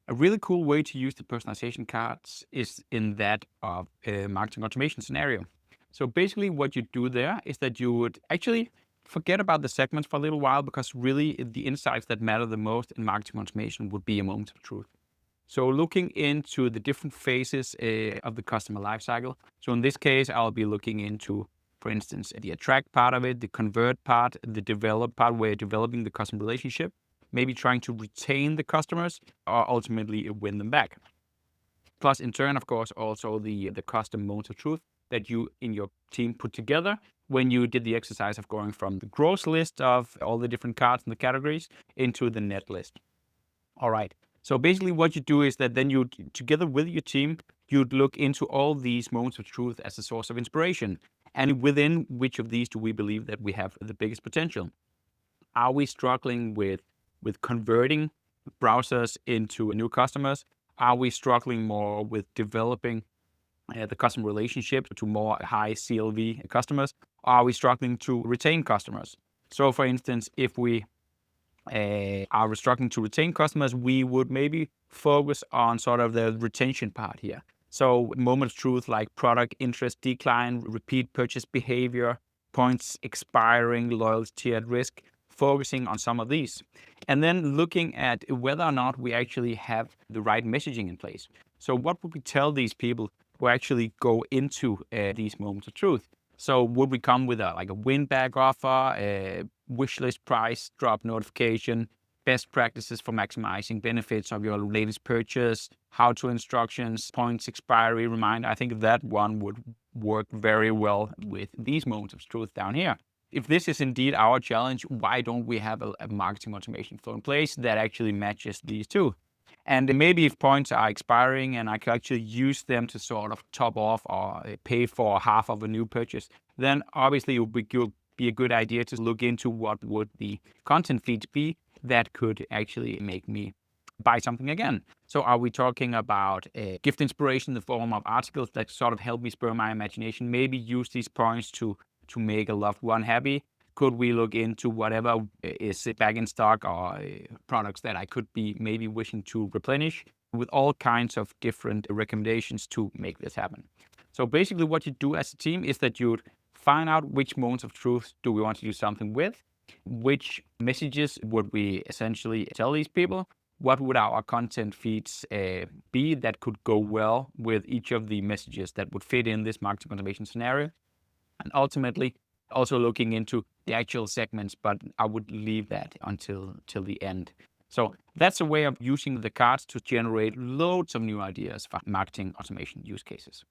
A really cool way to use the personalization cards is in that of a marketing automation scenario. So basically what you do there is that you would actually forget about the segments for a little while, because really the insights that matter the most in marketing automation would be a moment of truth. So looking into the different phases of the customer lifecycle. So in this case, I'll be looking into, for instance, the attract part of it, the convert part, the develop part, where you're developing the customer relationship, maybe trying to retain the customers or ultimately win them back. Plus, in turn, of course, also the custom moment of truth that you in your team put together when you did the exercise of going from the gross list of all the different cards and the categories into the net list. All right. So basically what you do is that then you, together with your team, you'd look into all these moments of truth as a source of inspiration. And within which of these do we believe that we have the biggest potential? Are we struggling with converting browsers into new customers? Are we struggling more with developing the customer relationship to more high CLV customers? Are we struggling to retain customers? So for instance, if we are struggling to retain customers, we would maybe focus on sort of the retention part here. So moment of truth like product interest decline, repeat purchase behavior, points expiring, loyalty at risk, focusing on some of these. And then looking at whether or not we actually have the right messaging in place. So what would we tell these people who actually go into these moments of truth? So would we come with a win back offer, a wish list price drop notification, best practices for maximizing benefits of your latest purchase, how-to instructions, points expiry reminder? I think that one would work very well with these moments of truth down here. If this is indeed our challenge, why don't we have a marketing automation flow in place that actually matches these two? And maybe if points are expiring and I could actually use them to sort of top off or pay for half of a new purchase, then obviously it would be a good idea to look into what would the content feeds be that could actually make me buy something again. So are we talking about a gift inspiration in the form of articles that sort of help me spur my imagination, maybe use these points to make a loved one happy? Could we look into whatever is back in stock or products that I could be maybe wishing to replenish, with all kinds of different recommendations to make this happen? So basically what you do as a team is that you'd find out which moments of truth do we want to do something with, which messages would we essentially tell these people, what would our content feeds be that could go well with each of the messages that would fit in this marketing automation scenario, and ultimately also looking into the actual segments, but I would leave that until till the end. So that's a way of using the cards to generate loads of new ideas for marketing automation use cases.